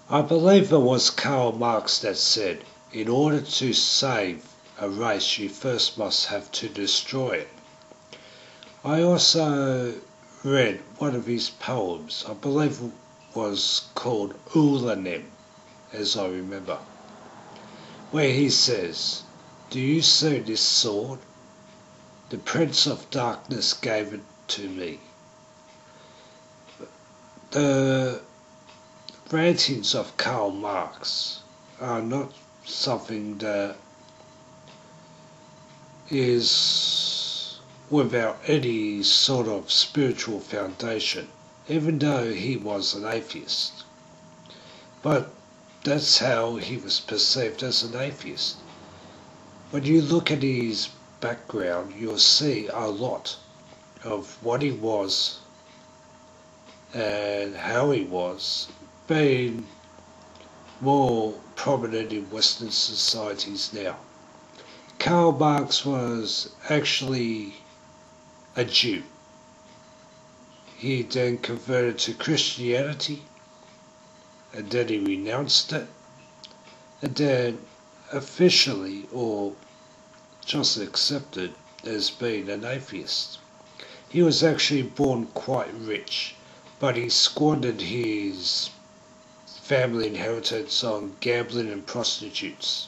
I believe it was Karl Marx that said, in order to save a race you first must have to destroy it. I also read one of his poems, I believe it was called Ulanem, as I remember, where he says, "Do you see this sword? The Prince of Darkness gave it to me." The rantings of Karl Marx are not something that is without any sort of spiritual foundation, even though he was an atheist. But that's how he was perceived as an atheist. When you look at his background, you'll see a lot of what he was and how he was being more prominent in Western societies now. Karl Marx was actually a Jew. He then converted to Christianity, and then he renounced it, and then officially or just accepted as being an atheist. He was actually born quite rich, but he squandered his family inheritance on gambling and prostitutes.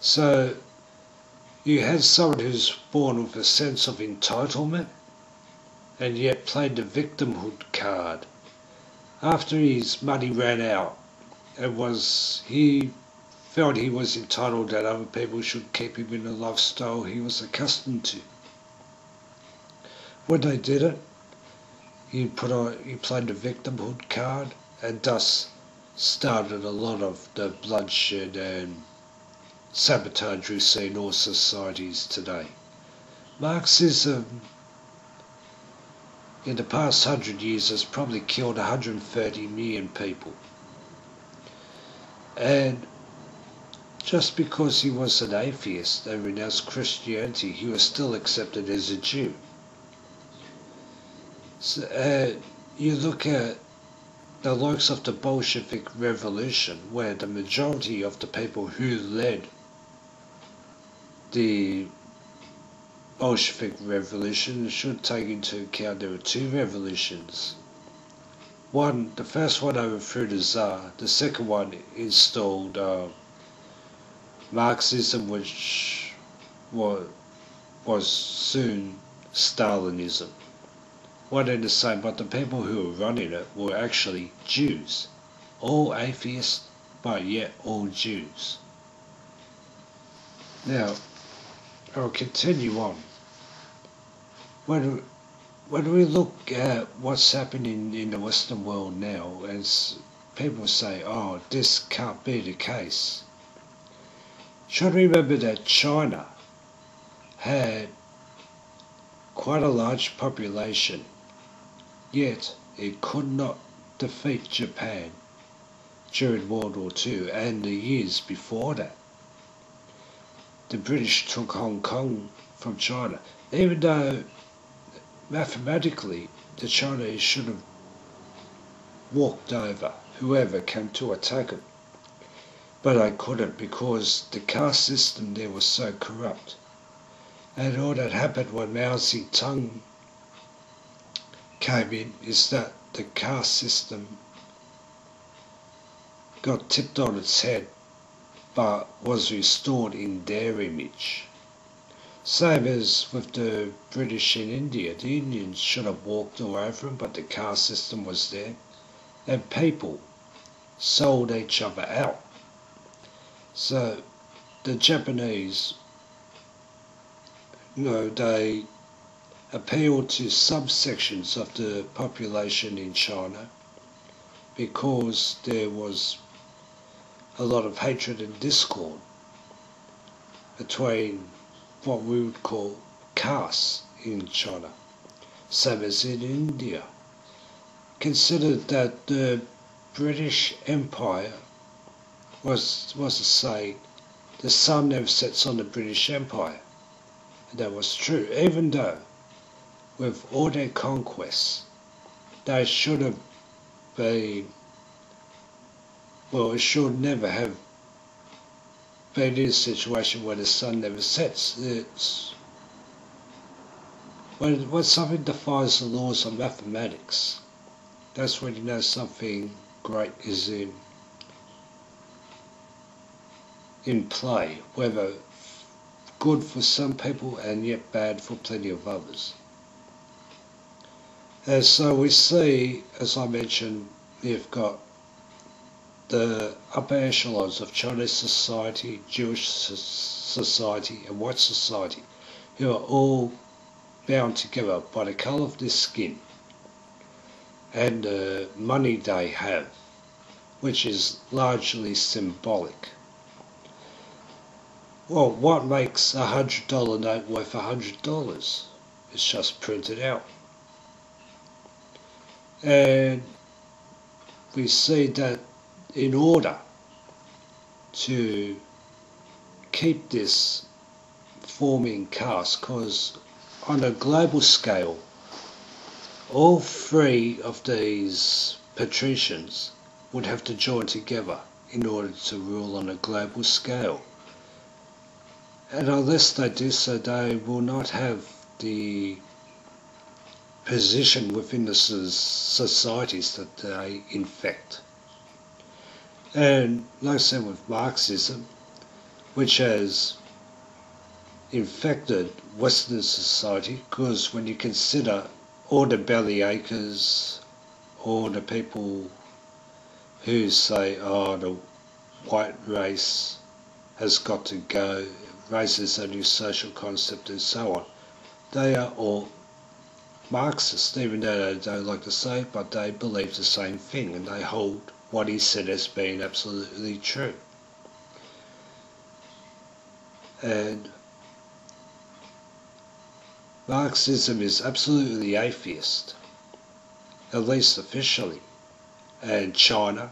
So you have someone who's born with a sense of entitlement and yet played the victimhood card. After his money ran out, he felt he was entitled that other people should keep him in the lifestyle he was accustomed to. When they did it, he played the victimhood card, and thus started a lot of the bloodshed and sabotage we see in all societies today. Marxism in the past 100 years has probably killed 130 million people. And just because he was an atheist and renounced Christianity, he was still accepted as a Jew. So, you look at the likes of the Bolshevik Revolution, where the majority of the people who led the Bolshevik Revolution should take into account there were two revolutions. The first one overthrew the Tsar, the second one installed Marxism, which was soon Stalinism. One and the same, but the people who were running it were actually Jews. All atheists, but yet all Jews. Now, I'll continue on. When we look at what's happening in the Western world now, as people say, oh, this can't be the case, should remember that China had quite a large population, yet it could not defeat Japan during World War II and the years before that. The British took Hong Kong from China, even though mathematically the Chinese should have walked over whoever came to attack them. But they couldn't, because the caste system there was so corrupt. And all that happened when Mao Zedong came in is that the caste system got tipped on its head, but was restored in their image. Same as with the British in India. The Indians should have walked all over them, but the caste system was there. And people sold each other out. So the Japanese, they appealed to subsections of the population in China because there was a lot of hatred and discord between what we would call castes in China, same as in India. Consider that the British Empire was a saying, the sun never sets on the British Empire. And that was true, even though with all their conquests, they should have been well, it should never have been in a situation where the sun never sets. It's when something defies the laws of mathematics, that's when you know something great is in play, whether good for some people and yet bad for plenty of others. And so we see, as I mentioned, you've got the upper echelons of Chinese society, Jewish society and white society, who are all bound together by the colour of their skin and the money they have, which is largely symbolic. Well, what makes a $100 note worth $100? It's just printed out. And we see that in order to keep this forming caste, because on a global scale, all three of these patricians would have to join together in order to rule on a global scale. And unless they do so, they will not have the position within the societies that they infect. And like I said with Marxism, which has infected Western society, because when you consider all the bellyachers, all the people who say, oh, the white race has got to go, race is a new social concept and so on, they are all Marxists, even though they don't like to say it, but they believe the same thing and they hold what he said as being absolutely true. And Marxism is absolutely atheist, at least officially, and China,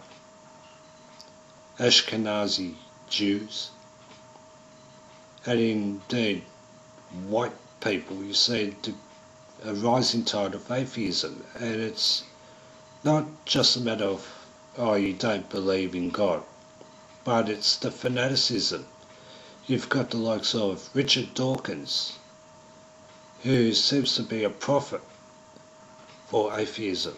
Ashkenazi Jews, and indeed white people, you see a rising tide of atheism, and it's not just a matter of, oh, you don't believe in God, but it's the fanaticism. You've got the likes of Richard Dawkins, who seems to be a prophet for atheism.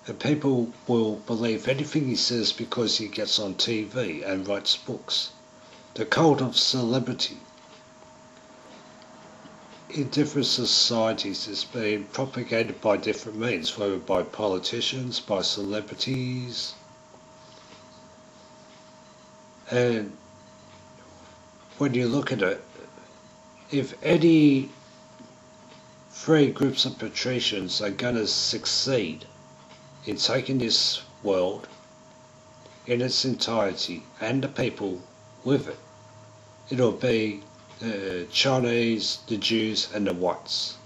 And people will believe anything he says because he gets on TV and writes books. The cult of celebrity in different societies is being propagated by different means, whether by politicians, by celebrities. And when you look at it, if any three groups of patricians are going to succeed in taking this world in its entirety and the people with it, it'll be the Chinese, the Jews and the whites.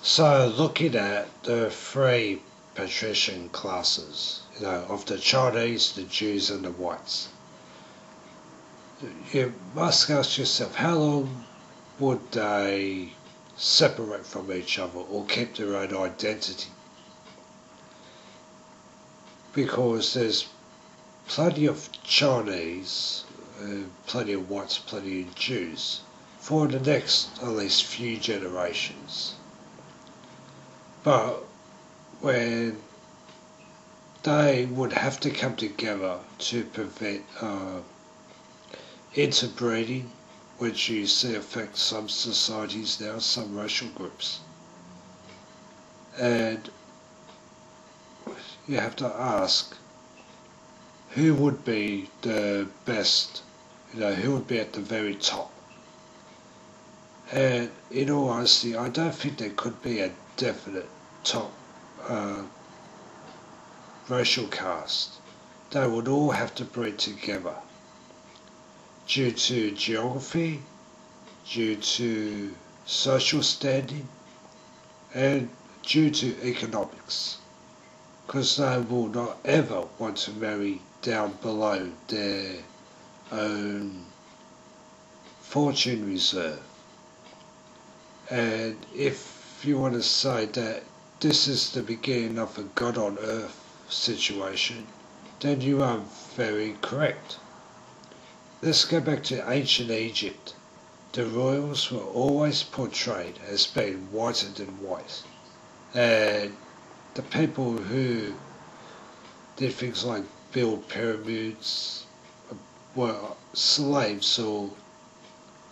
So looking at the three patrician classes, of the Chinese, the Jews and the whites, you must ask yourself, how long would they separate from each other or keep their own identity? Because there's plenty of Chinese, plenty of whites, plenty of Jews for the next at least few generations. But when they would have to come together to prevent interbreeding, which you see affects some societies now, some racial groups. And you have to ask, who would be the best, who would be at the very top? And in all honesty, I don't think there could be a definite top racial caste. They would all have to breed together due to geography, due to social standing, and due to economics, because they will not ever want to marry down below their own fortune reserve. And if you want to say that this is the beginning of a God on earth situation, then you are very correct. Let's go back to ancient Egypt. The royals were always portrayed as being whiter than white, and the people who did things like build pyramids were slaves, or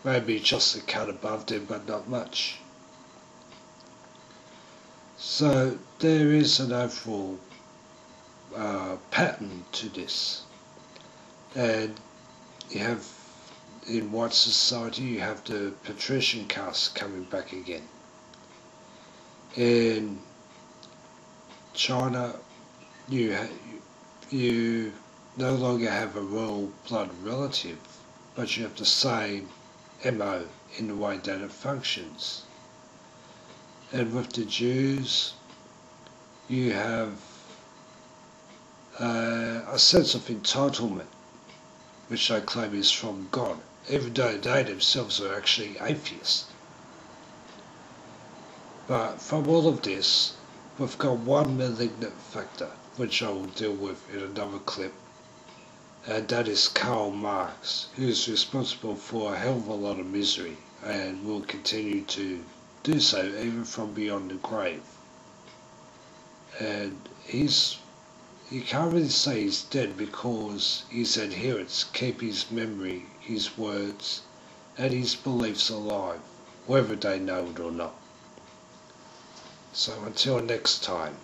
maybe just a cut above them, but not much. So there is an overall pattern to this, and you have in white society you have the patrician caste coming back again. In China, you no longer have a royal blood relative, but you have the same MO in the way that it functions. And with the Jews, you have a sense of entitlement, which they claim is from God, even though they themselves are actually atheists. But from all of this, we've got one malignant factor, which I will deal with in another clip, and that is Karl Marx, who is responsible for a hell of a lot of misery and will continue to do so even from beyond the grave. And you can't really say he's dead because his adherents keep his memory, his words, and his beliefs alive, whether they know it or not. So until next time.